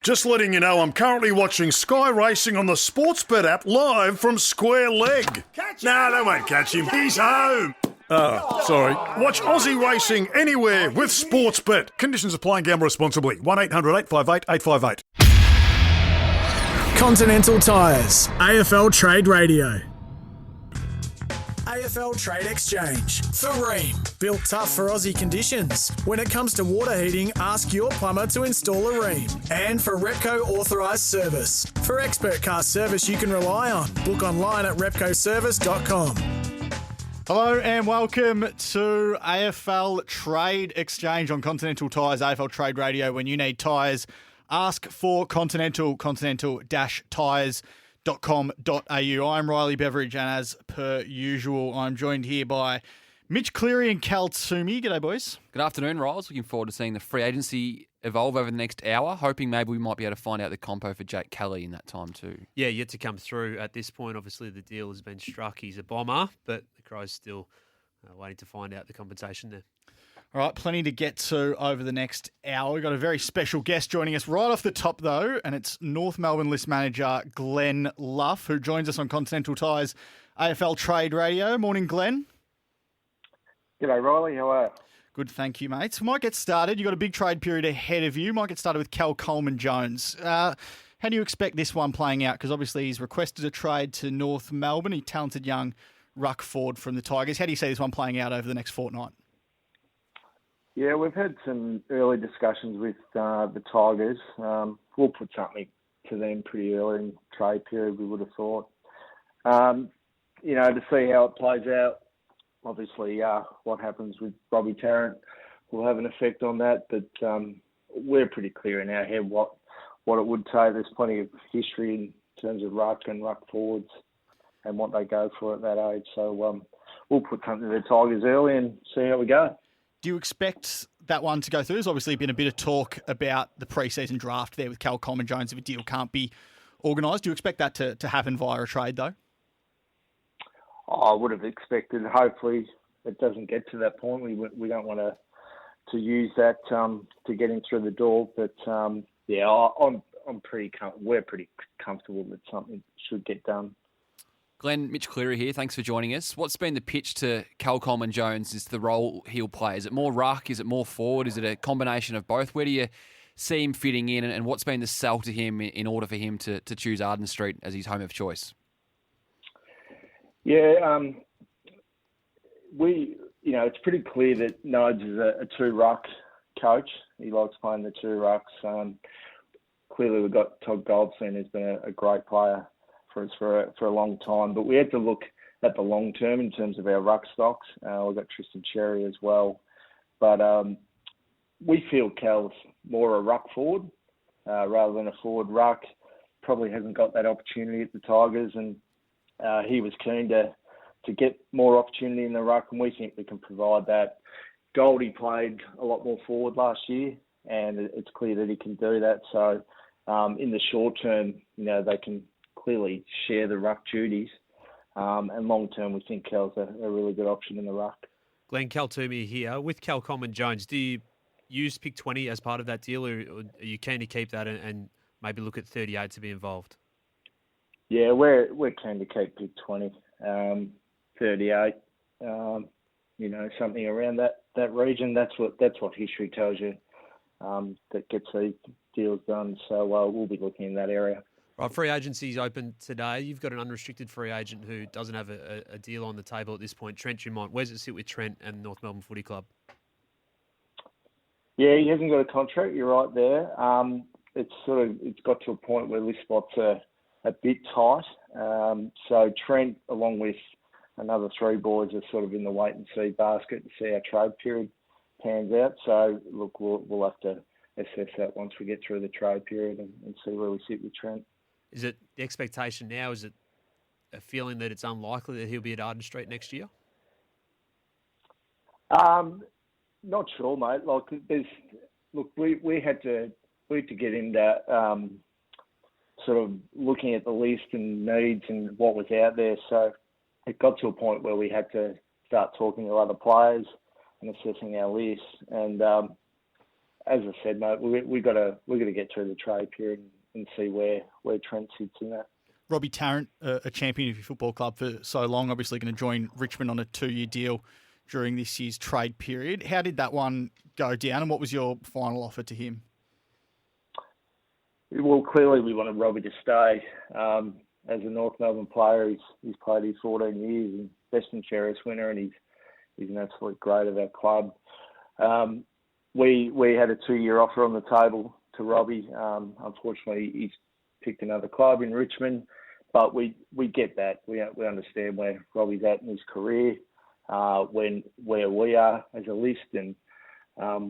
Just letting you know, I'm currently watching Sky Racing on the Sportsbet app live from Square Leg. No, they won't catch him. He's home. Oh, sorry. Watch Aussie Racing anywhere with Sportsbet. Conditions apply and gamble responsibly. 1-800-858-858. Continental Tires, AFL Trade Radio. AFL Trade Exchange. For Ream. Built tough for Aussie conditions. When it comes to water heating, ask your plumber to install a Ream. And for Repco Authorised Service. For expert car service you can rely on. Book online at repcoservice.com. Hello and welcome to AFL Trade Exchange on Continental Tires, AFL Trade Radio. When you need tyres, ask for Continental, continental-tires.com.au. I'm Riley Beveridge, and as per usual, I'm joined here by Mitch Cleary and Cal Toomey. G'day, boys. Good afternoon, Riles. Looking forward to seeing the free agency evolve over the next hour, hoping maybe we might be able to find out the compo for Jake Kelly in that time too. Yeah, yet to come through at this point. Obviously, the deal has been struck. He's a bomber, but the Crows still waiting to find out the compensation there. All right, plenty to get to over the next hour. We've got a very special guest joining us right off the top, though, and it's North Melbourne list manager Glenn Luff, who joins us on Continental Tires AFL Trade Radio. Morning, Glenn. G'day, Riley. How are you? Good, thank you, mates. We might get started. You've got a big trade period ahead of you. Might get started with Cal Coleman-Jones. How do you expect this one playing out? Because obviously he's requested a trade to North Melbourne. He's talented young ruck forward from the Tigers. How do you see this one playing out over the next fortnight? Yeah, we've had some early discussions with the Tigers. We'll put something to them pretty early in the trade period, we would have thought. To see how it plays out. Obviously, what happens with Robbie Tarrant will have an effect on that, but we're pretty clear in our head what it would take. There's plenty of history in terms of ruck and ruck forwards and what they go for at that age. So we'll put something to the Tigers early and see how we go. Do you expect that one to go through? There's obviously been a bit of talk about the pre-season draft there with Cal Coleman-Jones if a deal can't be organised. Do you expect that to happen via a trade, though? I would have expected. Hopefully, it doesn't get to that point. We don't want to use that to get him through the door. But we're pretty comfortable that something should get done. Glenn, Mitch Cleary here. Thanks for joining us. What's been the pitch to Cal Coleman-Jones? Is the role he'll play? Is it more ruck? Is it more forward? Is it a combination of both? Where do you see him fitting in? And what's been the sell to him in order for him to choose Arden Street as his home of choice? Yeah, it's pretty clear that Nodes is a two-ruck coach. He likes playing the two rucks. Clearly, we've got Todd Goldstein, who's been a great player for us for a long time. But we had to look at the long term in terms of our ruck stocks. We've got Tristan Cherry as well. But we feel Cal's more a ruck forward rather than a forward ruck. Probably hasn't got that opportunity at the Tigers, and he was keen to get more opportunity in the ruck, and we think we can provide that. Goldie played a lot more forward last year, and it's clear that he can do that. So in the short term, they can clearly share the ruck duties. And long term, we think Cal's a really good option in the ruck. Glenn, Cal Toomey here. With Cal Coleman-Jones, do you use pick 20 as part of that deal, or are you keen to keep that and maybe look at 38 to be involved? Yeah, we're keen to keep pick 20, 38, something around that region. That's what history tells you, that gets these deals done. So we'll be looking in that area. Right, free agency's open today. You've got an unrestricted free agent who doesn't have a deal on the table at this point. Trent Dumont. Where does it sit with Trent and North Melbourne Footy Club? Yeah, he hasn't got a contract. You're right there. It's got to a point where list spots are a bit tight. So Trent, along with another three boys, are sort of in the wait and see basket to see how trade period pans out. So look, we'll have to assess that once we get through the trade period and see where we sit with Trent. Is it the expectation now? Is it a feeling that it's unlikely that he'll be at Arden Street next year? Not sure, mate. We had to get into sort of looking at the list and needs and what was out there. So it got to a point where we had to start talking to other players and assessing our list. And as I said, mate, we got to get through the trade period and see where Trent sits in that. Robbie Tarrant, a champion of your football club for so long, obviously going to join Richmond on a 2-year deal during this year's trade period. How did that one go down, and what was your final offer to him? Well, clearly we wanted Robbie to stay. As a North Melbourne player, he's played his 14 years and best and fairest winner, and he's an absolute great of our club. We had a 2-year offer on the table to Robbie. Unfortunately, he's picked another club in Richmond, but we get that. We understand where Robbie's at in his career, where we are as a list, and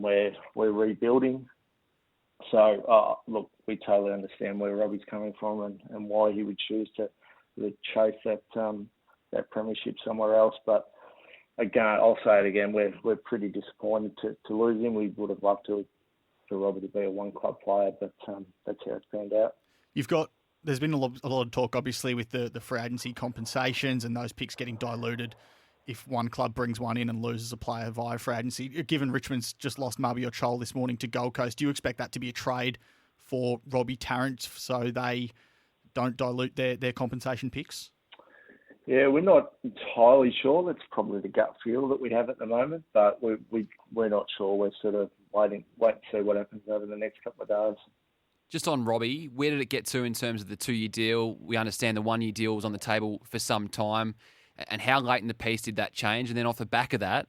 where we're rebuilding. So, look, we totally understand where Robbie's coming from and why he would choose to chase that premiership somewhere else. But again, I'll say it again, we're pretty disappointed to lose him. We would have loved for Robbie to be a one-club player, but that's how it's panned out. There's been a lot of talk, obviously, with the free agency compensations and those picks getting diluted if one club brings one in and loses a player via free agency. Given Richmond's just lost Marby Ochol this morning to Gold Coast, do you expect that to be a trade for Robbie Tarrant so they don't dilute their compensation picks? Yeah, we're not entirely sure. That's probably the gut feel that we have at the moment, but we're not sure. We're sort of waiting to see what happens over the next couple of days. Just on Robbie, where did it get to in terms of the 2-year deal? We understand the 1-year deal was on the table for some time. And how late in the piece did that change? And then off the back of that,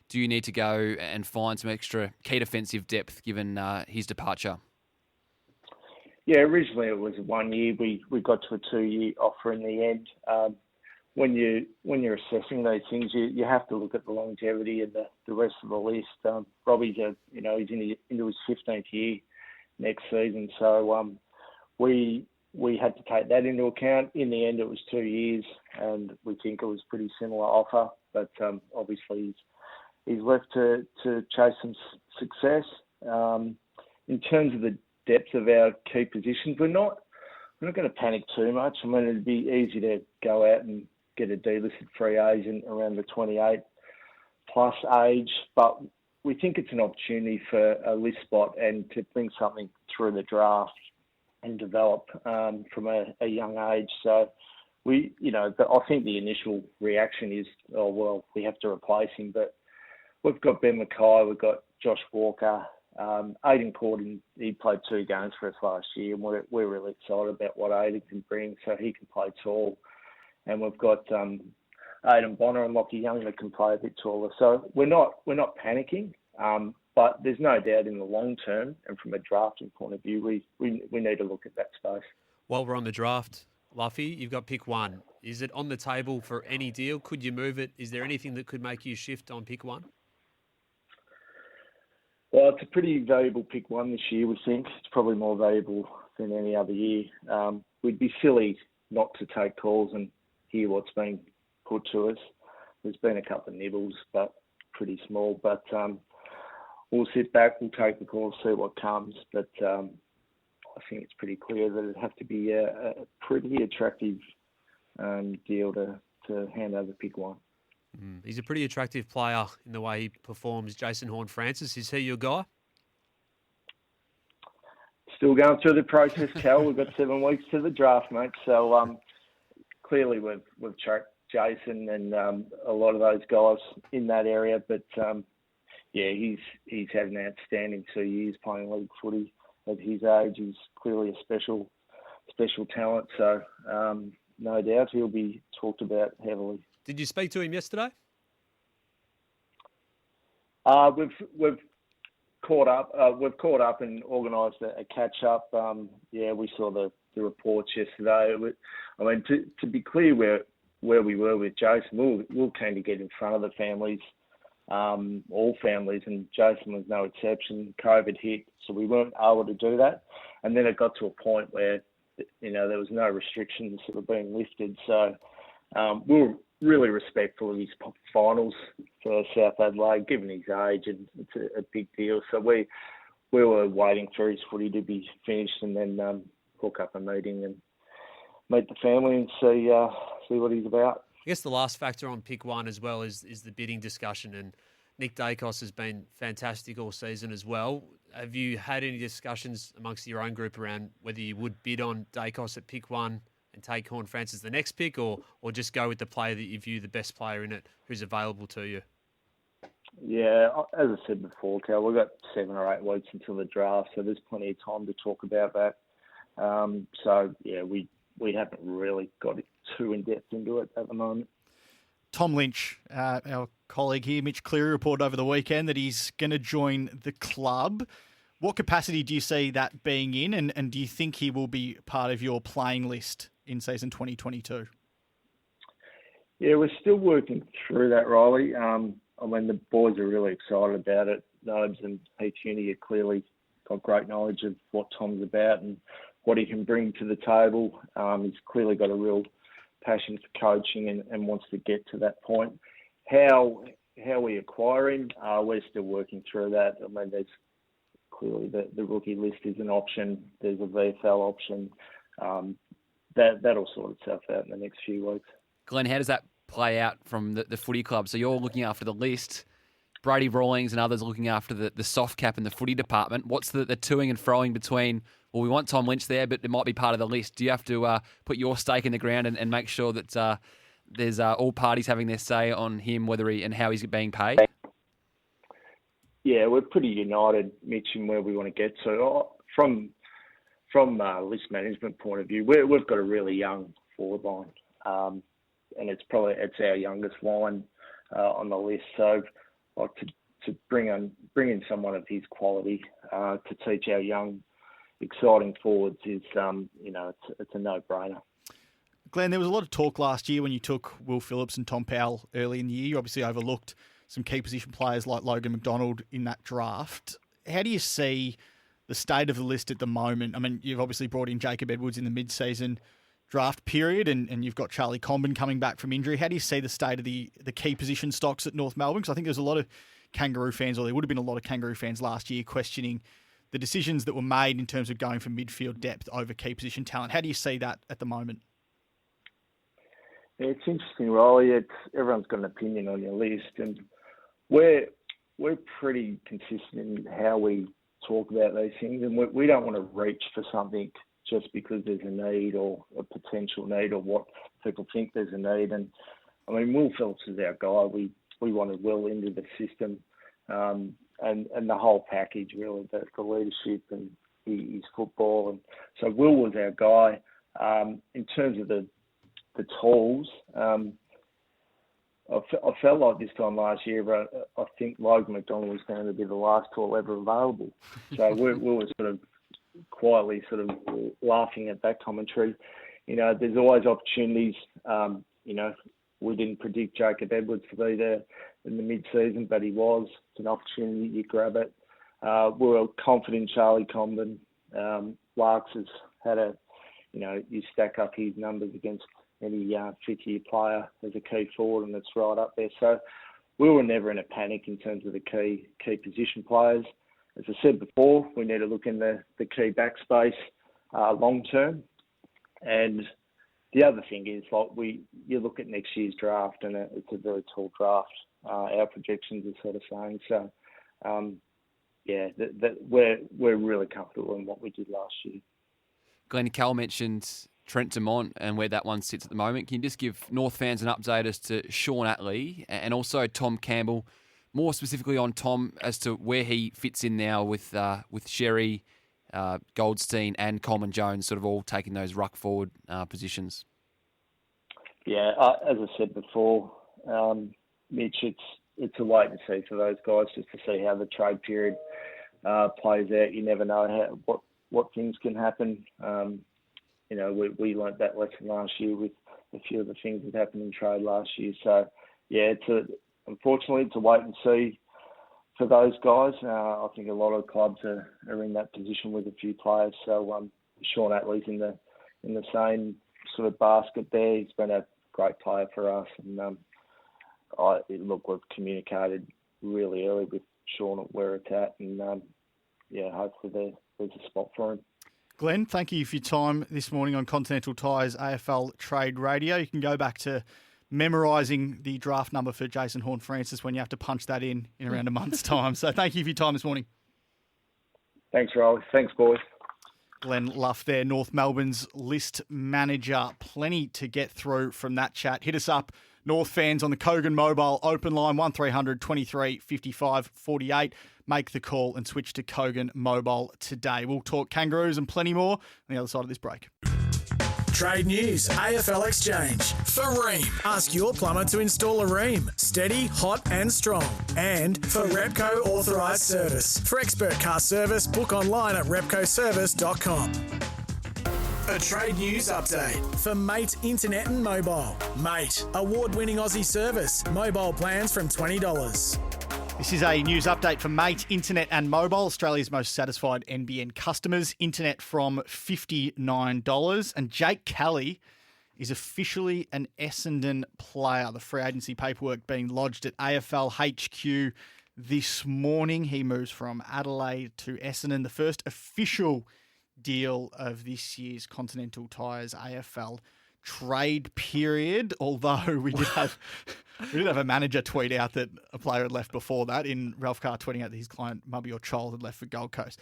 do you need to go and find some extra key defensive depth given his departure? Yeah, originally it was 1 year. We got to a 2-year offer in the end. When you're assessing those things, you have to look at the longevity and the rest of the list. Robbie's he's into his 15th year next season, so we had to take that into account. In the end, it was 2 years, and we think it was a pretty similar offer. But obviously, he's left to chase some success. In terms of the depth of our key positions, we're not going to panic too much. I mean, it'd be easy to go out and get a delisted free agent around the 28 plus age, but we think it's an opportunity for a list spot and to bring something through the draft and develop from a young age. So I think the initial reaction is, oh, well, we have to replace him. But we've got Ben Mackay, we've got Josh Walker, Aidan Corden. He played 2 games for us last year, and we're really excited about what Aidan can bring. So he can play tall. And we've got Aidan Bonner and Lockie Young that can play a bit taller. So we're not panicking. But there's no doubt in the long term, and from a drafting point of view, we need to look at that space. While we're on the draft, Luffy, you've got pick 1. Is it on the table for any deal? Could you move it? Is there anything that could make you shift on pick 1? Well, it's a pretty valuable pick 1 this year, we think. It's probably more valuable than any other year. We'd be silly not to take calls and hear what's being put to us. There's been a couple of nibbles, but pretty small. But we'll sit back, we'll take the call, see what comes. But I think it's pretty clear that it'd have to be a pretty attractive deal to hand over pick 1. He's a pretty attractive player in the way he performs. Jason Horne-Francis, is he your guy? Still going through the process, Cal. We've got 7 weeks to the draft, mate. So clearly we've tracked Jason and a lot of those guys in that area. But he's had an outstanding 2 years playing league footy at his age. He's clearly a special talent. So no doubt he'll be talked about heavily. Did you speak to him yesterday? We've caught up. We've caught up and organised a catch up. We saw the reports yesterday. I mean, to be clear, where we were with Jason, we were keen to get in front of the families, all families, and Jason was no exception. COVID hit, so we weren't able to do that. And then it got to a point where, there was no restrictions sort of being lifted. So we were really respectful of his finals for South Adelaide, given his age, and it's a big deal. So we were waiting for his footy to be finished and then hook up a meeting and meet the family and see what he's about. I guess the last factor on pick 1 as well is the bidding discussion, and Nick Dacos has been fantastic all season as well. Have you had any discussions amongst your own group around whether you would bid on Dacos at pick 1 and take Horn Francis the next pick, or just go with the player that you view the best player in it who's available to you? Yeah, as I said before, Cal, we've got 7 or 8 weeks until the draft, so there's plenty of time to talk about that. We haven't really got too in-depth into it at the moment. Tom Lynch, our colleague here, Mitch Cleary, reported over the weekend that he's going to join the club. What capacity do you see that being in, and do you think he will be part of your playing list in season 2022? Yeah, we're still working through that, Riley. The boys are really excited about it. Nobes and Pete Uni have clearly got great knowledge of what Tom's about and what he can bring to the table. He's clearly got a real passion for coaching and wants to get to that point. How we acquire him, we're still working through that. There's clearly the rookie list is an option. There's a VFL option. That'll sort itself out in the next few weeks. Glenn, how does that play out from the footy club? So you're looking after the list, Brady Rawlings and others looking after the soft cap in the footy department. What's the toing and froing between, well, we want Tom Lynch there, but it might be part of the list. Do you have to put your stake in the ground and make sure that there's all parties having their say on him, whether he and how he's being paid? Yeah, we're pretty united, Mitch, in where we want to get to. From list management point of view, we've got a really young forward line, and it's our youngest line on the list. So, to bring in someone of his quality to teach our young, exciting forwards is, it's a no-brainer. Glenn, there was a lot of talk last year when you took Will Phillips and Tom Powell early in the year. You obviously overlooked some key position players like Logan McDonald in that draft. How do you see the state of the list at the moment? You've obviously brought in Jacob Edwards in the mid-season draft period, and you've got Charlie Comben coming back from injury. How do you see the state of the key position stocks at North Melbourne? Because I think there's a lot of Kangaroo fans, or there would have been a lot of Kangaroo fans last year questioning the decisions that were made in terms of going for midfield depth over key position talent. How do you see that at the moment? Yeah, it's interesting, Riley. Everyone's got an opinion on your list, and we're pretty consistent in how we talk about these things, and we don't want to reach for something just because there's a need or a potential need or what people think there's a need. And Will Phillips is our guy. We wanted Will into the system, and the whole package really, the leadership and his football. And so Will was our guy. In terms of the tools, I felt like this time last year, but I think Logan McDonald was going to be the last tool ever available. So we were sort of quietly laughing at that commentary. There's always opportunities. We didn't predict Jacob Edwards to be there in the mid-season, but he was. It's an opportunity, you grab it. We were confident Charlie Comben. Larks has had you stack up his numbers against any fifth-year player as a key forward, and it's right up there. So we were never in a panic in terms of the key position players. As I said before, we need to look in the key backspace long term. And the other thing is, you look at next year's draft, and it's a very tall draft. Our projections are sort of saying so. We're really comfortable in what we did last year. Glenn, Cal mentioned Trent Dumont and where that one sits at the moment. Can you just give North fans an update as to Sean Atley and also Tom Campbell, more specifically on Tom as to where he fits in now with Sherry, Goldstein and Coleman Jones sort of all taking those ruck forward positions? Yeah, as I said before, Mitch, it's a wait and see for those guys just to see how the trade period plays out. You never know what things can happen. We learnt that lesson last year with a few of the things that happened in trade last year. So, yeah, unfortunately, it's a wait and see for those guys. I think a lot of clubs are in that position with a few players. So Sean Atley's in the same sort of basket there. He's been a great player for us. And we've communicated really early with Sean at where it's at. And, hopefully there's a spot for him. Glenn, thank you for your time this morning on Continental Tires AFL Trade Radio. You can go back to memorising the draft number for Jason Horne-Francis when you have to punch that in around a month's time. So thank you for your time this morning. Thanks, Riley. Thanks, boys. Glenn Luff there, North Melbourne's list manager. Plenty to get through from that chat. Hit us up, North fans, on the Kogan Mobile open line, 1300 23 55 48. Make the call and switch to Kogan Mobile today. We'll talk Kangaroos and plenty more on the other side of this break. Trade news, AFL Exchange. For Ream, ask your plumber to install a Ream. Steady, hot and strong. And for Repco Authorised Service. For expert car service, book online at repcoservice.com. A trade news update for Mate Internet and Mobile. Mate, award-winning Aussie service. Mobile plans from $20. This is a news update for Mate Internet and Mobile, Australia's most satisfied NBN customers. Internet from $59. And Jake Kelly is officially an Essendon player. The free agency paperwork being lodged at AFL HQ this morning. He moves from Adelaide to Essendon, the first official deal of this year's Continental Tires AFL trade period, although we did have a manager tweet out that a player had left before that, in Ralph Carr tweeting out that his client, Mubby or Child, had left for Gold Coast.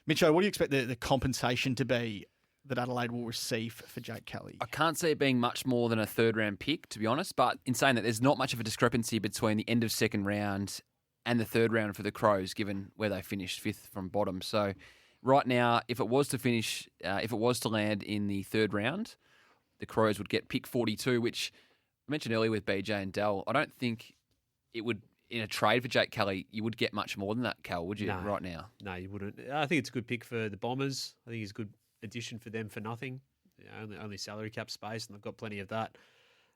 Mitcho, what do you expect the compensation to be that Adelaide will receive for Jake Kelly? I can't see it being much more than a third-round pick, to be honest, but in saying that, there's not much of a discrepancy between the end of second round and the third round for the Crows, given where they finished fifth from bottom. So right now, if it was to land in the third round, the Crows would get pick 42, which I mentioned earlier with BJ and Dell. I don't think it would, in a trade for Jake Kelly, you would get much more than that, Cal, would you, right now? No, you wouldn't. I think it's a good pick for the Bombers. I think it's a good addition for them for nothing. Only salary cap space, and they've got plenty of that.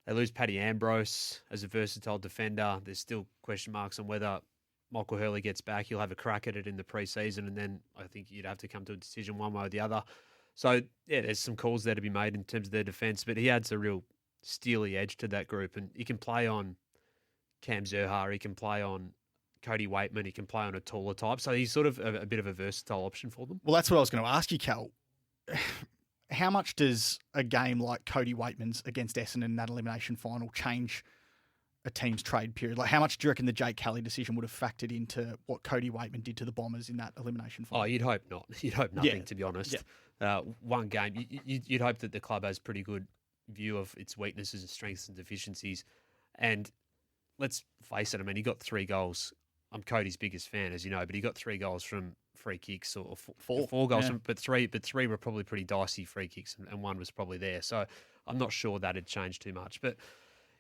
They lose Paddy Ambrose as a versatile defender. There's still question marks on whether Michael Hurley gets back. He'll have a crack at it in the preseason, and then I think you'd have to come to a decision one way or the other. So, yeah, there's some calls there to be made in terms of their defence, but he adds a real steely edge to that group, and he can play on Cam Zerha, he can play on Cody Waitman, he can play on a taller type, so he's sort of a bit of a versatile option for them. Well, that's what I was going to ask you, Cal. How much does a game like Cody Waitman's against Essendon in that elimination final change a team's trade period? Like, how much do you reckon the Jake Kelly decision would have factored into what Cody Waitman did to the Bombers in that elimination final? Oh, you'd hope not. You'd hope nothing, to be honest. Yeah. One game, you'd hope that the club has pretty good view of its weaknesses and strengths and deficiencies. And let's face it, I mean, he got 3 goals. I'm Cody's biggest fan, as you know, but he got 3 goals from free kicks, or four goals, but three were probably pretty dicey free kicks, and one was probably there. So I'm not sure that had changed too much. But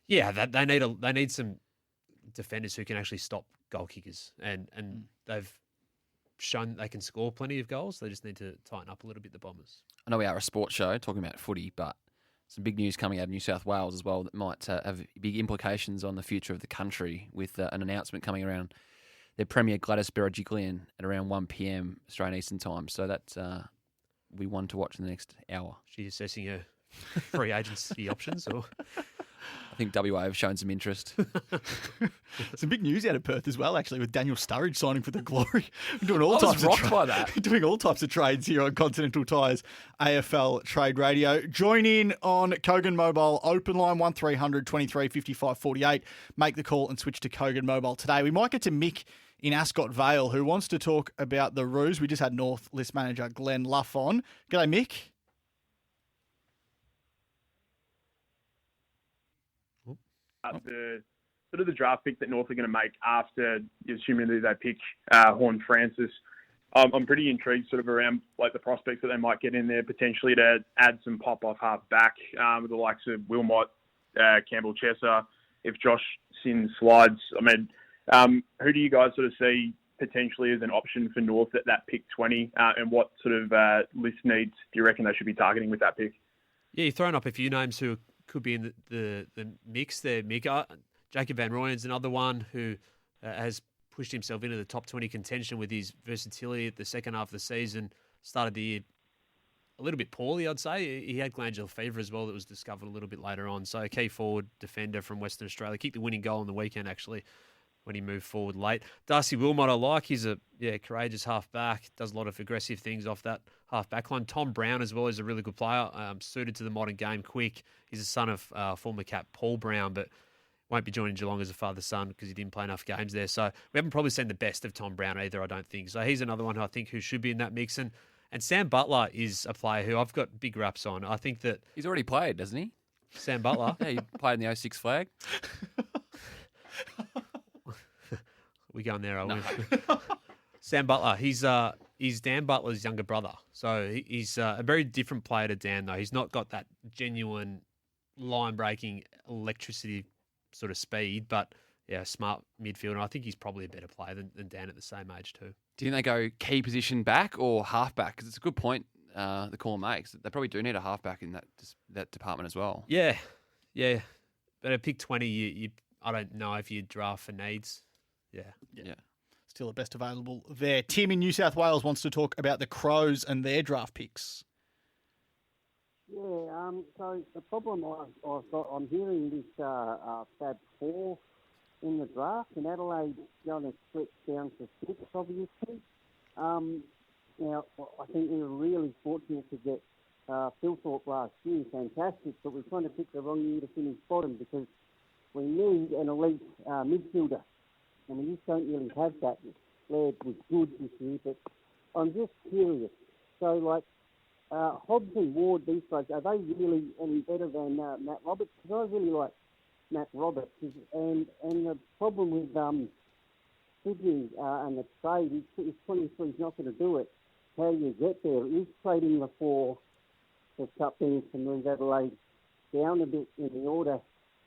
yeah, they need some defenders who can actually stop goal kickers, and they've shown they can score plenty of goals. They just need to tighten up a little bit, the Bombers. I know we are a sports show talking about footy, but some big news coming out of New South Wales as well that might have big implications on the future of the country, with an announcement coming around their Premier Gladys Berejiklian at around 1 p.m. Australian Eastern Time. So that's will be one to watch in the next hour. She's assessing her free agency options, or I think WA have shown some interest. Some big news out of Perth as well, actually, with Daniel Sturridge signing for the Glory. We're doing all I was rocked by that. Doing all types of trades here on Continental Tires AFL Trade Radio. Join in on Kogan Mobile open line 1300 23 55 48. Make the call and switch to Kogan Mobile today. We might get to Mick in Ascot Vale, who wants to talk about the Roos. We just had North list manager Glenn Luff on. G'day, Mick. The sort of the draft pick that North are going to make after, assuming that they pick Horne-Francis. I'm pretty intrigued sort of around like the prospects that they might get in there potentially to add some pop off half back with the likes of Wilmot, Campbell Chesser. If Josh Sin slides, I mean, who do you guys sort of see potentially as an option for North at that pick 20, and what sort of list needs do you reckon they should be targeting with that pick? Yeah, you've thrown up a few names who could be in the mix there, Mick. Jacob Van Rooyen's another one who has pushed himself into the top 20 contention with his versatility at the second half of the season. Started the year a little bit poorly, I'd say. He had glandular fever as well that was discovered a little bit later on. So a key forward defender from Western Australia. Kicked the winning goal on the weekend, actually. when he moved forward late. Darcy Wilmot I like. He's a courageous half-back, does a lot of aggressive things off that half-back line. Tom Brown as well is a really good player, suited to the modern game, quick. He's a son of former cap Paul Brown, but won't be joining Geelong as a father-son because he didn't play enough games there. So we haven't probably seen the best of Tom Brown either, I don't think. So he's another one who I think who should be in that mix. And Sam Butler is a player who I've got big raps on. I think that... He's already played, doesn't he? Sam Butler? Yeah, he played in the 06 flag. We going there, are we? Sam Butler, he's Dan Butler's younger brother. So he's a very different player to Dan, though. He's not got that genuine line-breaking electricity sort of speed, but smart midfielder. I think he's probably a better player than Dan at the same age too. Do you think they go key position back or half back? Because it's a good point the caller makes. They probably do need a half back in that department as well. Yeah. But at pick 20, I don't know if you draft for needs. Yeah. Still the best available there. Tim in New South Wales wants to talk about the Crows and their draft picks. Yeah, so the problem I've got, I'm hearing this Fab 4 in the draft, and Adelaide going to stretch down to 6, obviously. Now, I think we were really fortunate to get Phil Thorpe last year, fantastic, but we're trying to pick the wrong year to finish bottom because we need an elite midfielder, and we just don't really have that. Laird was good this year, but I'm just curious. So, Hobbs and Ward, these folks, are they really any better than Matt Roberts? Because I really like Matt Roberts. And the problem with Sydney and the trade is 23 is not going to do it. How do you get there? Is trading the 4 to cut things to move Adelaide down a bit in the order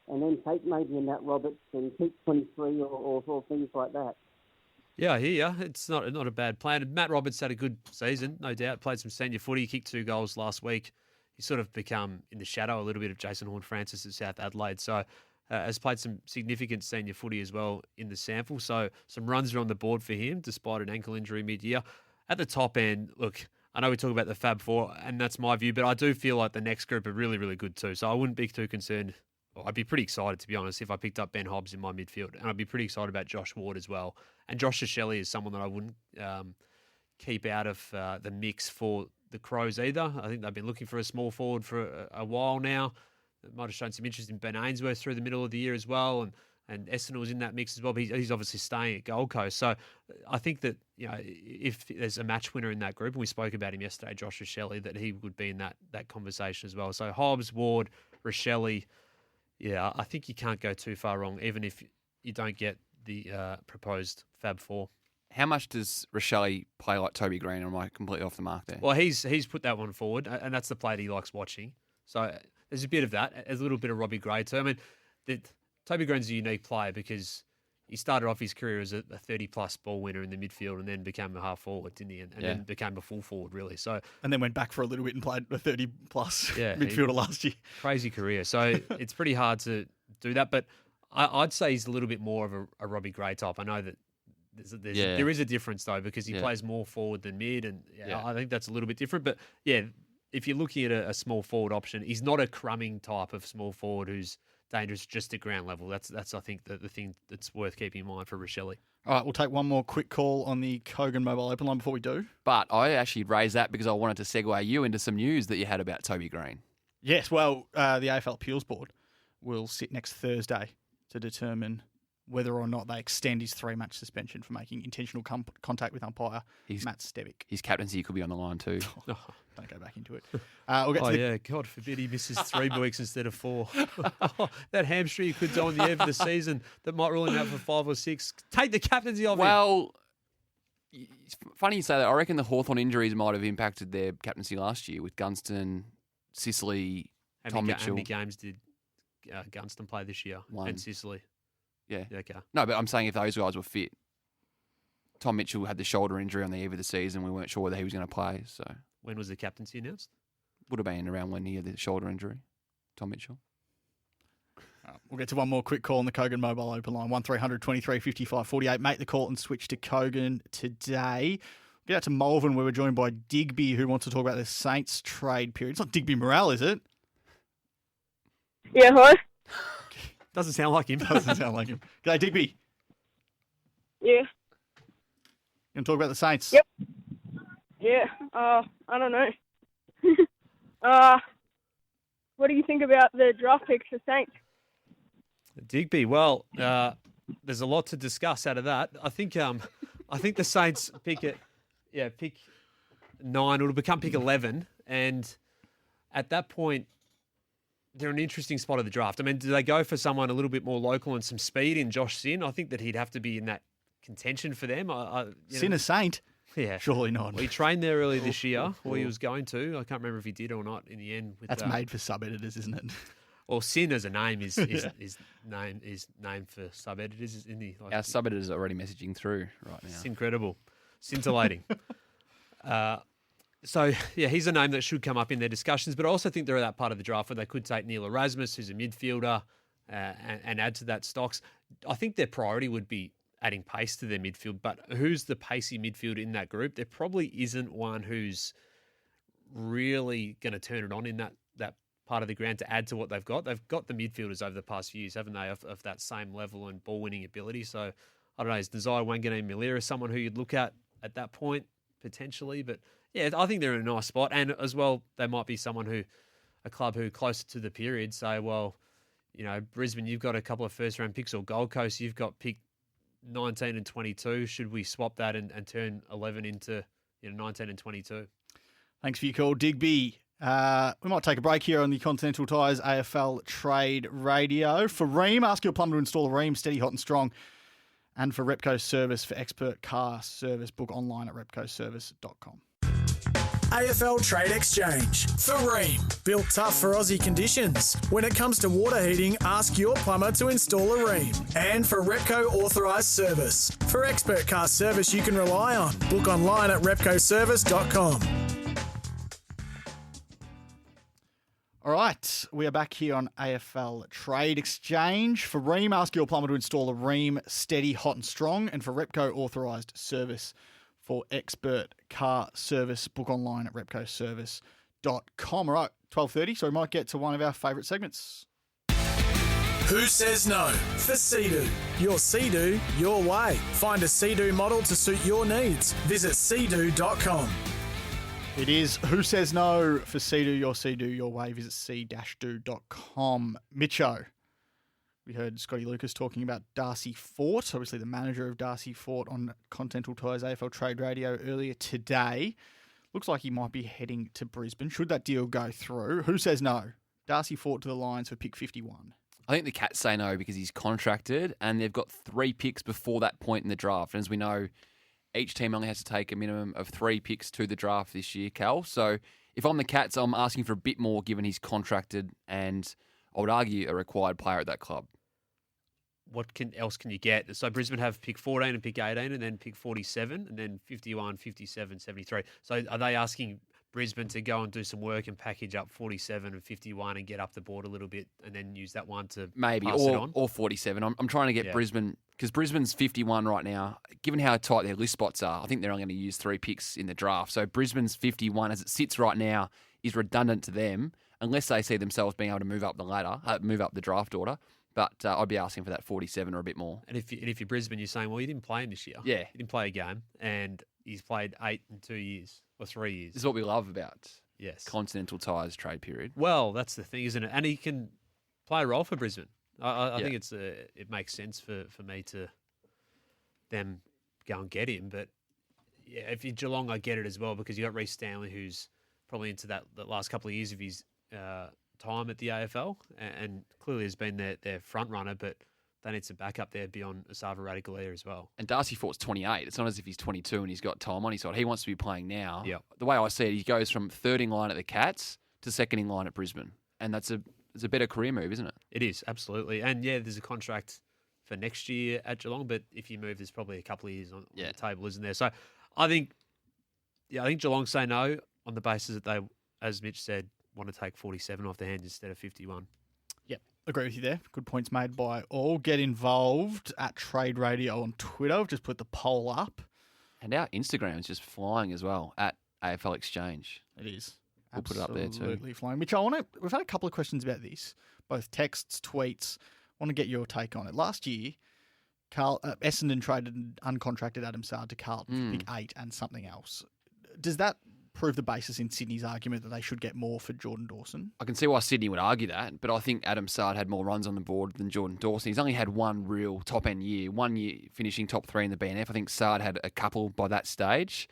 and then take maybe a Matt Roberts and keep 23 or things like that. Yeah, I hear you. It's not a bad plan. Matt Roberts had a good season, no doubt. Played some senior footy, kicked 2 goals last week. He's sort of become in the shadow a little bit of Jason Horne-Francis at South Adelaide. So has played some significant senior footy as well in the sample. So some runs are on the board for him despite an ankle injury mid-year. At the top end, look, I know we talk about the Fab 4, and that's my view, but I do feel like the next group are really, really good too. So I wouldn't be too concerned. I'd be pretty excited, to be honest, if I picked up Ben Hobbs in my midfield. And I'd be pretty excited about Josh Ward as well. And Josh Shelley is someone that I wouldn't keep out of the mix for the Crows either. I think they've been looking for a small forward for a while now. They might have shown some interest in Ben Ainsworth through the middle of the year as well. And Essendon was in that mix as well, but he's obviously staying at Gold Coast. So I think that, if there's a match winner in that group, and we spoke about him yesterday, Josh Shelley, that he would be in that conversation as well. So Hobbs, Ward, Rochelle. Yeah, I think you can't go too far wrong, even if you don't get the proposed Fab 4. How much does Rochelle play like Toby Green, or am I completely off the mark there? Well, he's put that one forward, and that's the play that he likes watching. So there's a bit of that, a little bit of Robbie Gray too. I mean, Toby Green's a unique player because he started off his career as a 30-plus ball winner in the midfield and then became a half-forward, didn't he? And then became a full forward, really. So and then went back for a little bit and played a 30-plus midfielder last year. Crazy career. So it's pretty hard to do that. But I'd say he's a little bit more of a Robbie Gray type. I know that there is a difference, though, because he plays more forward than mid. And I think that's a little bit different. But, if you're looking at a small forward option, he's not a crumbing type of small forward who's dangerous just at ground level. That's I think, the thing that's worth keeping in mind for Rochelle. All right, we'll take one more quick call on the Kogan Mobile Open Line before we do. But I actually raised that because I wanted to segue you into some news that you had about Toby Green. Yes, well, the AFL Appeals Board will sit next Thursday to determine whether or not they extend his 3-match suspension for making intentional contact with umpire Matt Stevic. His captaincy could be on the line too. Don't go back into it. We'll get to God forbid he misses 3 weeks instead of 4. That hamstring he could do in the end of the season that might rule him out for 5 or 6. Take the captaincy off him. Well, it's funny you say that. I reckon the Hawthorn injuries might have impacted their captaincy last year with Gunston, Sicily, Tom Mitchell. How many games did Gunston play this year? 1. And Sicily? Yeah. Okay. No, but I'm saying if those guys were fit. Tom Mitchell had the shoulder injury on the eve of the season. We weren't sure whether he was going to play. So when was the captaincy announced? Would have been around when he had the shoulder injury, Tom Mitchell. We'll get to one more quick call on the Kogan Mobile Open Line, 1300 23 55 48. Make the call and switch to Kogan today. Get out to Malvern where we're joined by Digby, who wants to talk about the Saints trade period. It's not Digby Morale, is it? Yeah, hi. Doesn't sound like him. Doesn't sound like him. G'day, Digby. Yeah. You want to talk about the Saints? Yep. Yeah. I don't know. What do you think about the draft picks for Saints? Digby, well, there's a lot to discuss out of that. I think the Saints pick 9. It'll become pick 11, and at that point, they're an interesting spot of the draft. I mean, do they go for someone a little bit more local and some speed in Josh Sin? I think that he'd have to be in that contention for them. Sin a Saint? Yeah, surely not. Well, he trained there earlier this year, or he was going to. I can't remember if he did or not in the end. That's made for sub-editors, isn't it? Well, Sin as a name is named for sub-editors, isn't he? Our sub-editors are already messaging through right now. It's incredible. Scintillating. So, yeah, he's a name that should come up in their discussions, but I also think they're at that part of the draft where they could take Neil Erasmus, who's a midfielder, and add to that stocks. I think their priority would be adding pace to their midfield, but who's the pacey midfielder in that group? There probably isn't one who's really going to turn it on in that part of the ground to add to what they've got. They've got the midfielders over the past few years, haven't they, of that same level and ball-winning ability. So, I don't know, is Desire Wanganeen Milira someone who you'd look at that point, potentially? But, yeah, I think they're in a nice spot. And as well, they might be a club who closer to the period say, well, you know, Brisbane, you've got a couple of first-round picks, or Gold Coast, you've got pick 19 and 22. Should we swap that and turn 11 into 19 and 22? Thanks for your call, Digby. We might take a break here on the Continental Tires AFL Trade Radio. For Ream, ask your plumber to install a Ream steady, hot and strong. And for Repco Service, for expert car service, book online at repcoservice.com. AFL Trade Exchange. For Ream. Built tough for Aussie conditions. When it comes to water heating, ask your plumber to install a Ream. And for Repco Authorised Service. For expert car service you can rely on. Book online at repcoservice.com. All right, we are back here on AFL Trade Exchange. For Ream, ask your plumber to install a Ream steady, hot and strong. And for Repco Authorised Service, for expert car service, book online at repcoservice.com. All right, 12:30, so we might get to one of our favourite segments. Who says no? For Sea-Doo. Your Sea-Doo, your way. Find a Sea-Doo model to suit your needs. Visit seadoo.com. It is Who Says No for Sea-Doo, your Sea-Doo, your way. Visit c-do.com. Mitcho, we heard Scotty Lucas talking about Darcy Fort, obviously the manager of Darcy Fort on Continental Tires AFL Trade Radio earlier today. Looks like he might be heading to Brisbane. Should that deal go through? Who says no? Darcy Fort to the Lions for pick 51. I think the Cats say no because he's contracted and they've got 3 picks before that point in the draft. And as we know, each team only has to take a minimum of 3 picks to the draft this year, Cal. So if I'm the Cats, I'm asking for a bit more given he's contracted and I would argue a required player at that club. What else can you get? So Brisbane have pick 14 and pick 18 and then pick 47 and then 51, 57, 73. So are they asking Brisbane to go and do some work and package up 47 and 51 and get up the board a little bit and then use that one to maybe pass it on? Or 47. I'm trying to get Brisbane, because Brisbane's 51 right now. Given how tight their list spots are, I think they're only going to use 3 picks in the draft. So Brisbane's 51 as it sits right now is redundant to them unless they see themselves being able to move up the ladder, move up the draft order. But I'd be asking for that 47 or a bit more. And if you're Brisbane, you're saying, well, you didn't play him this year. Yeah. He didn't play a game and he's played 8 in 2 years or 3 years. This is what we love about Yes. Continental Tires trade period. Well, that's the thing, isn't it? And he can play a role for Brisbane. I think it makes sense for me to them go and get him. But yeah, if you're Geelong, I get it as well because you got Reece Stanley, who's probably into that the last couple of years of his time at the AFL, and clearly has been their front runner. But they need some backup there beyond Asava Radicalea as well. And Darcy Fort's 28. It's not as if he's 22 and he's got time on his side. He wants to be playing now. Yeah. The way I see it, he goes from third in line at the Cats to second in line at Brisbane. And it's a better career move, isn't it? It is, absolutely. And yeah, there's a contract for next year at Geelong, but if you move, there's probably a couple of years on the table, isn't there? So I think Geelong say no on the basis that they, as Mitch said, want to take 47 off their hands instead of 51. Yep, agree with you there. Good points made by all. Get involved at Trade Radio on Twitter. We've just put the poll up. And our Instagram is just flying as well, at AFL Exchange. It is. We'll put it up there too. Absolutely flying. Mitch, we've had a couple of questions about this, both texts, tweets. I want to get your take on it. Last year, Essendon traded uncontracted Adam Sard to Carlton for pick 8 and something else. Does that prove the basis in Sydney's argument that they should get more for Jordan Dawson? I can see why Sydney would argue that, but I think Adam Sard had more runs on the board than Jordan Dawson. He's only had one real top-end year, 1 year finishing top 3 in the BNF. I think Sard had a couple by that stage.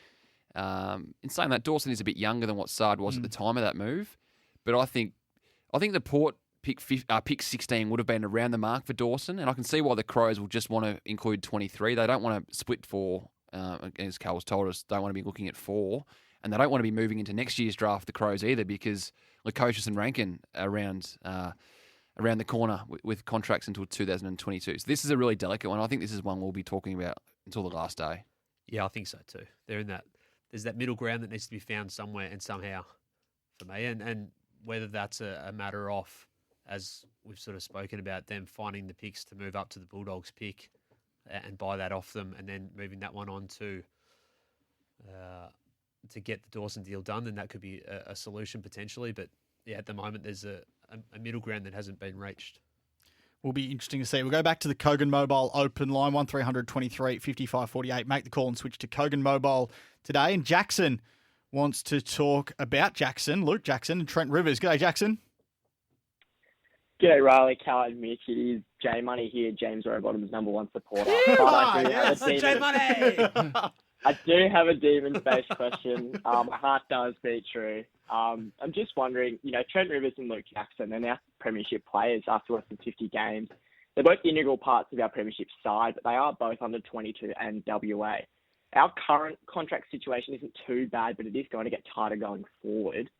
In saying that, Dawson is a bit younger than what Sard was at the time of that move, but I think the Port pick 16 would have been around the mark for Dawson, and I can see why the Crows will just want to include 23. They don't want to split 4, as Carl's told us, don't want to be looking at 4. And they don't want to be moving into next year's draft, the Crows, either, because Lukosius and Rankin are around the corner with contracts until 2022. So this is a really delicate one. I think this is one we'll be talking about until the last day. Yeah, I think so too. There's that middle ground that needs to be found somewhere and somehow for me. And whether that's a matter of, as we've sort of spoken about, them finding the picks to move up to the Bulldogs pick and buy that off them and then moving that one on to get the Dawson deal done, then that could be a solution potentially. But yeah, at the moment, there's a middle ground that hasn't been reached. Will be interesting to see. We'll go back to the Kogan Mobile open line, 1300 23 55 48. Make the call and switch to Kogan Mobile today. And Jackson wants to talk about Luke Jackson and Trent Rivers. G'day, Jackson. G'day, Riley, Cal, and Mitch. It is J Money here, James Rowbottom's #1 supporter. J Money! I do have a Demons-based question. My heart does beat true. I'm just wondering, Trent Rivers and Luke Jackson, they're now premiership players after less than 50 games. They're both integral parts of our premiership side, but they are both under 22 and WA. Our current contract situation isn't too bad, but it is going to get tighter going forward.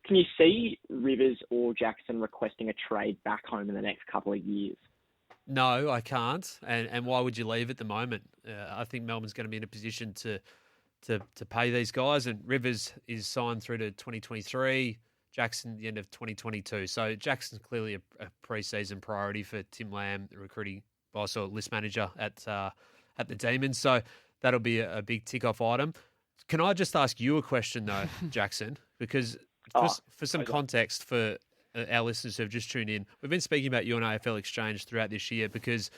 Can you see Rivers or Jackson requesting a trade back home in the next couple of years? No, I can't. And why would you leave at the moment? I think Melbourne's going to be in a position to pay these guys. And Rivers is signed through to 2023, Jackson the end of 2022. So Jackson's clearly a pre-season priority for Tim Lamb, the recruiting boss or list manager at the Demons. So that'll be a big tick-off item. Can I just ask you a question, though, Jackson? Because for some context for our listeners who have just tuned in, we've been speaking about you on AFL Exchange throughout this year because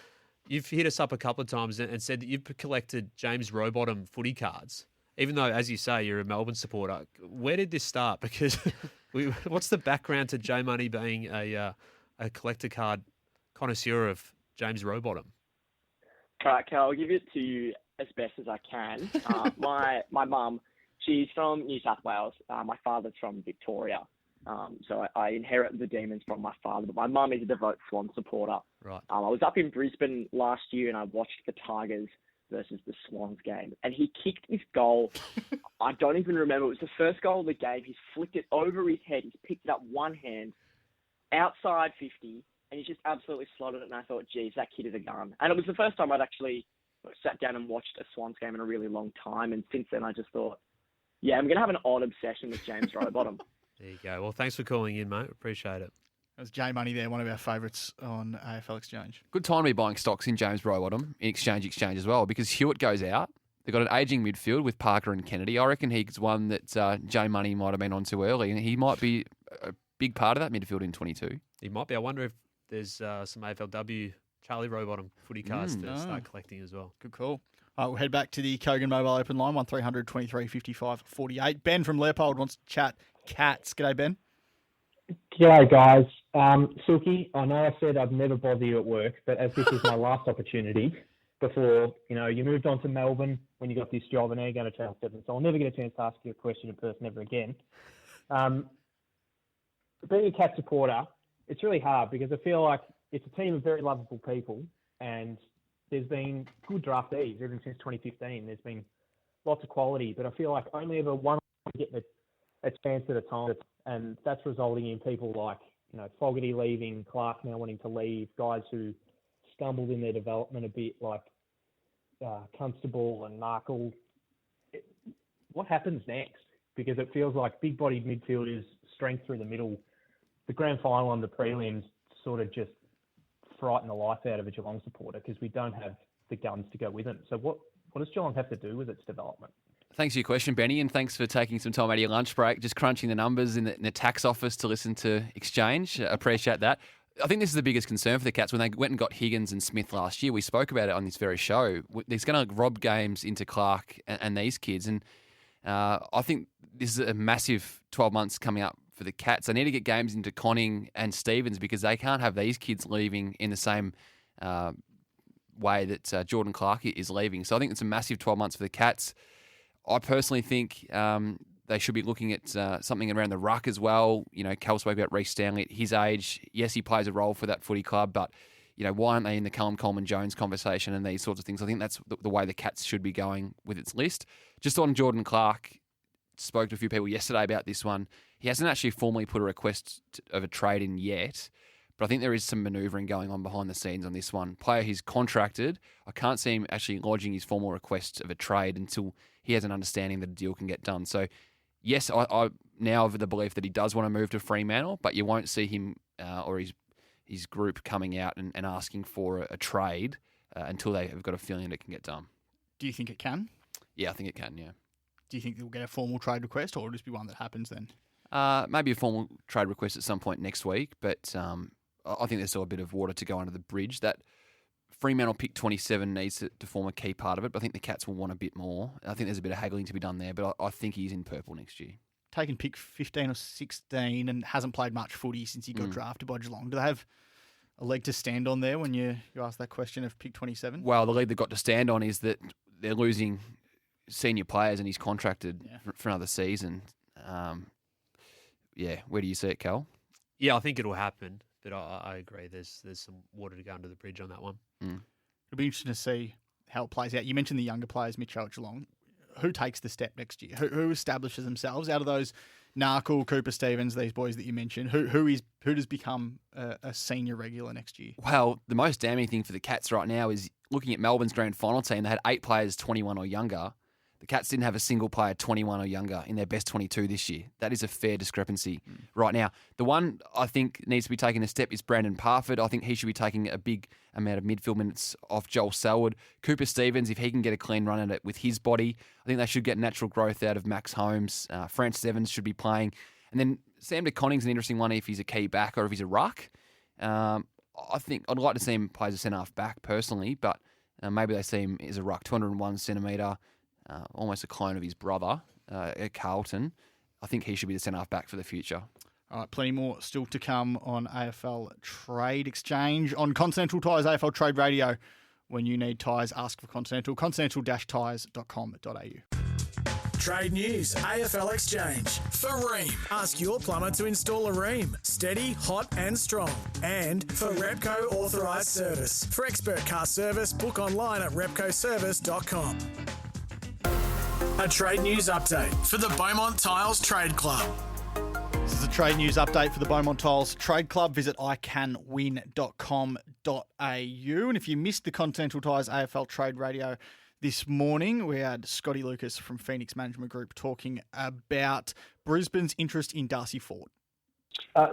you've hit us up a couple of times and said that you've collected James Rowbottom footy cards, even though, as you say, you're a Melbourne supporter. Where did this start? Because what's the background to J Money being a collector card connoisseur of James Rowbottom? All right, Cal, I'll give it to you as best as I can. My mum, she's from New South Wales. My father's from Victoria. So I inherit the Demons from my father, but my mum is a devout Swan supporter. Right. I was up in Brisbane last year and I watched the Tigers versus the Swans game, and he kicked this goal. I don't even remember. It was the first goal of the game. He's flicked it over his head. He's picked it up one hand, outside 50, and he's just absolutely slotted it. And I thought, geez, that kid is a gun. And it was the first time I'd actually sat down and watched a Swans game in a really long time. And since then, I just thought, yeah, I'm going to have an odd obsession with James Rowbottom. There you go. Well, thanks for calling in, mate. Appreciate it. That was J Money there, one of our favourites on AFL Exchange. Good time to be buying stocks in James Rowbottom in Exchange as well, because Hewitt goes out. They've got an ageing midfield with Parker and Kennedy. I reckon he's one that J Money might have been on too early, and he might be a big part of that midfield in 22. He might be. I wonder if there's some AFLW Charlie Rowbottom footy cards to start collecting as well. Good call. All right, we'll head back to the Kogan Mobile open line, 1300 23 55 48. Ben from Leopold wants to chat Cats. G'day, Ben. G'day, guys. Silky, I know I said I'd never bother you at work, but as this is my last opportunity before, you moved on to Melbourne when you got this job and now you're going to Channel 7, so I'll never get a chance to ask you a question in person ever again. Being a Cat supporter, it's really hard because I feel like it's a team of very lovable people and there's been good draftees even since 2015. There's been lots of quality, but I feel like only ever one getting a chance at a time, and that's resulting in people like Fogarty leaving, Clark now wanting to leave, guys who stumbled in their development a bit like Constable and Markle. What happens next? Because it feels like big-bodied midfielders, strength through the middle, the grand final and the prelims sort of just frighten the life out of a Geelong supporter because we don't have the guns to go with them. So what does Geelong have to do with its development? Thanks for your question, Benny, and thanks for taking some time out of your lunch break, just crunching the numbers in the tax office to listen to Exchange. Appreciate that. I think this is the biggest concern for the Cats. When they went and got Higgins and Smith last year, we spoke about it on this very show. He's going to rob games into Clark and these kids. And I think this is a massive 12 months coming up for the Cats. They need to get games into Conning and Stevens because they can't have these kids leaving in the same way that Jordan Clark is leaving. So I think it's a massive 12 months for the Cats. I personally think they should be looking at something around the ruck as well. You know, Cal spoke about Reece Stanley at his age. Yes, he plays a role for that footy club, but, you know, why aren't they in the Callum Coleman-Jones conversation and these sorts of things? I think that's the way the Cats should be going with its list. Just on Jordan Clark, spoke to a few people yesterday about this one. He hasn't actually formally put a request of a trade in yet, but I think there is some manoeuvring going on behind the scenes on this one. Player he's contracted, I can't see him actually lodging his formal request of a trade until he has an understanding that a deal can get done. So, yes, I now have the belief that he does want to move to Fremantle, but you won't see him or his group coming out and asking for a trade until they have got a feeling that it can get done. Do you think it can? Yeah, I think it can, yeah. Do you think they'll get a formal trade request or will it just be one that happens then? Maybe a formal trade request at some point next week, but I think there's still a bit of water to go under the bridge. That Fremantle pick 27 needs to form a key part of it, but I think the Cats will want a bit more. I think there's a bit of haggling to be done there, but I think he's in purple next year. Taken pick 15 or 16 and hasn't played much footy since he got drafted by Geelong. Do they have a leg to stand on there when you ask that question of pick 27? Well, the leg they've got to stand on is that they're losing senior players and he's contracted for another season. Where do you see it, Cal? Yeah, I think it'll happen, but I agree. There's some water to go under the bridge on that one. It'll be interesting to see how it plays out. You mentioned the younger players, Mitchell at Geelong. Who takes the step next year? Who establishes themselves out of those Narkle, Cooper Stevens, these boys that you mentioned? Who does become a senior regular next year? Well, the most damning thing for the Cats right now is looking at Melbourne's grand final team. They had 8 players 21 or younger. The Cats didn't have a single player 21 or younger in their best 22 this year. That is a fair discrepancy right now. The one I think needs to be taking a step is Brandon Parford. I think he should be taking a big amount of midfield minutes off Joel Selwood. Cooper Stevens, if he can get a clean run at it with his body, I think they should get natural growth out of Max Holmes. Francis Evans should be playing. And then Sam De Conning's an interesting one if he's a key back or if he's a ruck. I think I'd like to see him play as a centre-half back personally, but maybe they see him as a ruck, 201 centimetre, almost a clone of his brother at Carlton. I think he should be the centre-half back for the future. All right, plenty more still to come on AFL Trade Exchange on Continental Tyres AFL Trade Radio. When you need tyres, ask for Continental, continental-tyres.com.au. Trade news, AFL Exchange. For Ream, ask your plumber to install a Ream. Steady, hot and strong. And for Repco Authorised Service. For expert car service, book online at repcoservice.com. A trade news update for the Beaumont Tiles Trade Club. This is a trade news update for the Beaumont Tiles Trade Club. Visit iCanWin.com.au. And if you missed the Continental Tyres AFL Trade Radio this morning, we had Scotty Lucas from Phoenix Management Group talking about Brisbane's interest in Darcy Ford.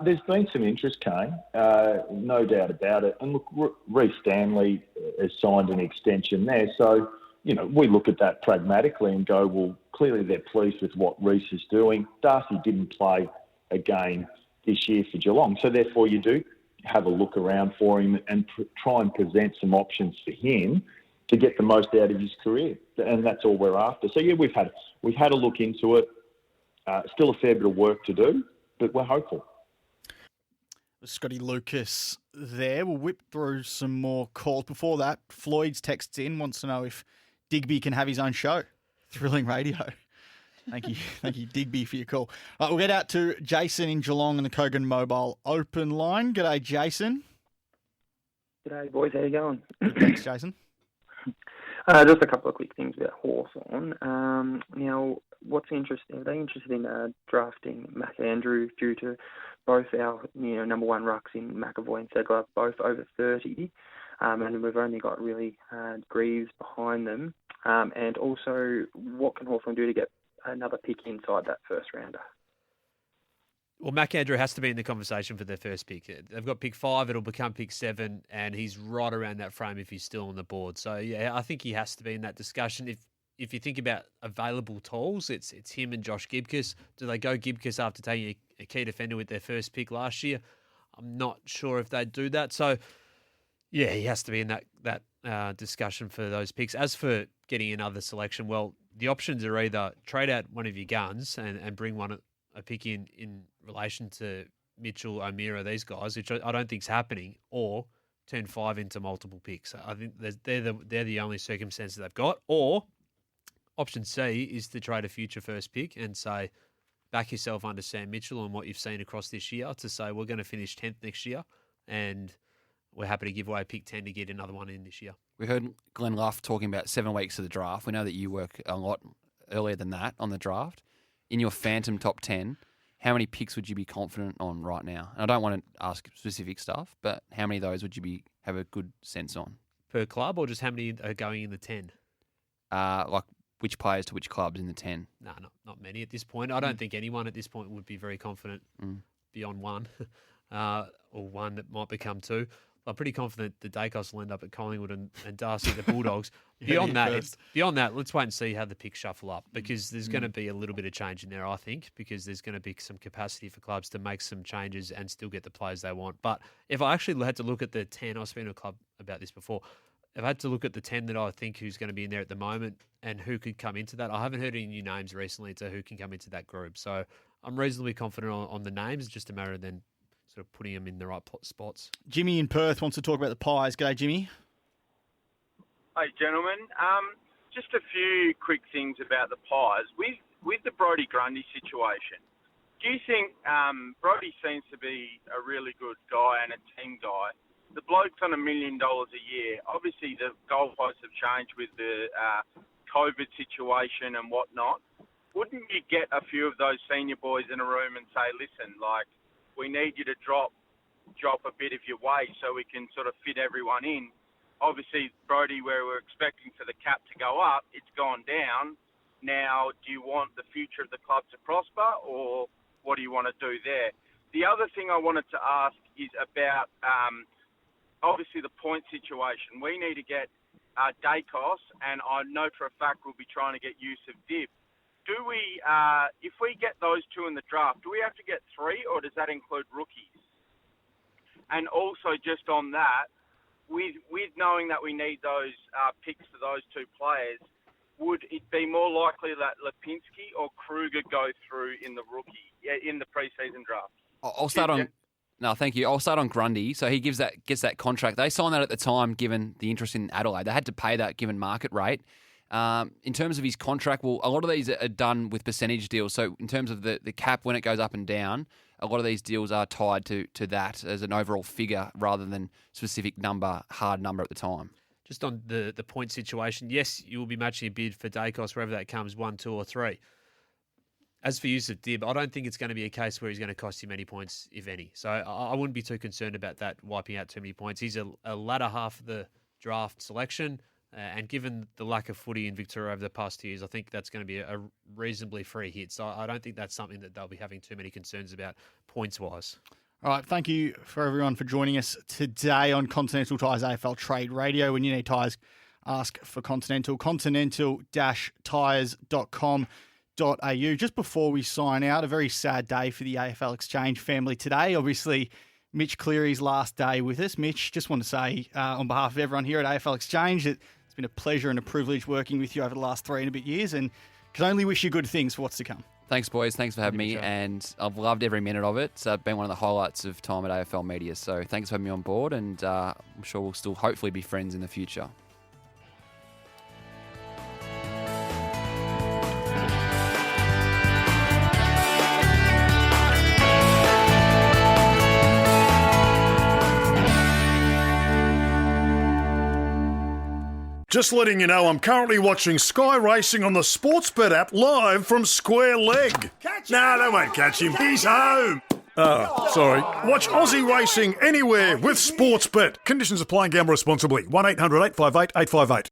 There's been some interest, Kane, no doubt about it. And look, Reece Stanley has signed an extension there, so you know, we look at that pragmatically and go, well, clearly they're pleased with what Reece is doing. Darcy didn't play a game this year for Geelong, so therefore you do have a look around for him and try and present some options for him to get the most out of his career, and that's all we're after. So yeah, we've had a look into it. Still a fair bit of work to do, but we're hopeful. Scotty Lucas there. We'll whip through some more calls. Before that, Floyd's texts in, wants to know if Digby can have his own show. Thrilling radio. Thank you, Digby, for your call. Right, we'll get out to Jason in Geelong on the Kogan Mobile open line. G'day, Jason. G'day, boys. How you going? Thanks, Jason. Just a couple of quick things about Hawthorn. Now, what's interesting? Are they interested in drafting Mac Andrew due to both our number one rucks in McAvoy and Segler, both over 30, and we've only got really Greaves behind them. And also, what can Hawthorn do to get another pick inside that first rounder? Well, Mac Andrew has to be in the conversation for their first pick. They've got pick 5, it'll become pick 7, and he's right around that frame if he's still on the board. So, yeah, I think he has to be in that discussion. If you think about available tools, it's him and Josh Gibcus. Do they go Gibcus after taking a key defender with their first pick last year? I'm not sure if they'd do that. So, yeah, he has to be in that discussion for those picks. As for getting another selection, well, the options are either trade out one of your guns and bring a pick in relation to Mitchell, O'Meara, these guys, which I don't think's happening, or turn 5 into multiple picks. I think they're the only circumstances they've got. Or option C is to trade a future first pick and say, back yourself under Sam Mitchell and what you've seen across this year to say we're going to finish 10th next year and we're happy to give away pick 10 to get another one in this year. We heard Glenn Luff talking about 7 weeks of the draft. We know that you work a lot earlier than that on the draft. In your phantom top 10, how many picks would you be confident on right now? And I don't want to ask specific stuff, but how many of those would you have a good sense on? Per club, or just how many are going in the 10? Like which players to which clubs in the 10? No, not many at this point. I don't think anyone at this point would be very confident beyond one, or one that might become 2. I'm pretty confident the Dacos will end up at Collingwood and Darcy at the Bulldogs. Beyond that, let's wait and see how the picks shuffle up, because there's going to be a little bit of change in there, I think, because there's going to be some capacity for clubs to make some changes and still get the players they want. But if I actually had to look at the 10, I was speaking to a club about this before, if I had to look at the 10 that I think who's going to be in there at the moment and who could come into that, I haven't heard any new names recently to who can come into that group. So I'm reasonably confident on the names. It's just a matter of then sort of putting them in the right spots. Jimmy in Perth wants to talk about the Pies. G'day, Jimmy. Hey, gentlemen. Just a few quick things about the Pies. With the Brodie Grundy situation, do you think Brodie seems to be a really good guy and a team guy? The bloke's on $1 million a year. Obviously, the goalposts have changed with the COVID situation and whatnot. Wouldn't you get a few of those senior boys in a room and say, listen, like, we need you to drop a bit of your weight so we can sort of fit everyone in? Obviously, Brodie, where we're expecting for the cap to go up, it's gone down. Now, do you want the future of the club to prosper, or what do you want to do there? The other thing I wanted to ask is about, obviously, the point situation. We need to get Dacos, and I know for a fact we'll be trying to get Yusuf Dib. Do we, if we get those 2 in the draft, do we have to get 3, or does that include rookies? And also, just on that, with knowing that we need those picks for those 2 players, would it be more likely that Lipinski or Kruger go through in the preseason draft? I'll start on. No, thank you. I'll start on Grundy. So he gets that contract. They signed that at the time, given the interest in Adelaide. They had to pay that given market rate. In terms of his contract, well, a lot of these are done with percentage deals. So in terms of the cap, when it goes up and down, a lot of these deals are tied to that as an overall figure rather than specific hard number at the time. Just on the point situation, yes, you will be matching a bid for Dacos wherever that comes, 1, 2 or 3. As for Yusuf Dib, I don't think it's going to be a case where he's going to cost you many points, if any. So I wouldn't be too concerned about that wiping out too many points. He's a latter half of the draft selection. And given the lack of footy in Victoria over the past 2 years, I think that's going to be a reasonably free hit. So I don't think that's something that they'll be having too many concerns about points-wise. All right, thank you for everyone for joining us today on Continental Tyres AFL Trade Radio. When you need tyres, ask for Continental, continental-tyres.com.au. Just before we sign out, a very sad day for the AFL Exchange family today. Obviously, Mitch Cleary's last day with us. Mitch, just want to say on behalf of everyone here at AFL Exchange that it's been a pleasure and a privilege working with you over the last 3 and a bit years, and can only wish you good things for what's to come. Thanks, boys. Thanks for having me, and I've loved every minute of it. It's been one of the highlights of time at AFL Media, so thanks for having me on board, and I'm sure we'll still hopefully be friends in the future. Just letting you know, I'm currently watching Sky Racing on the Sportsbet app live from Square Leg. No, they won't catch him. He's home. Oh, sorry. Watch Aussie Racing anywhere with Sportsbet. Conditions apply and gamble responsibly. 1-800-858-858.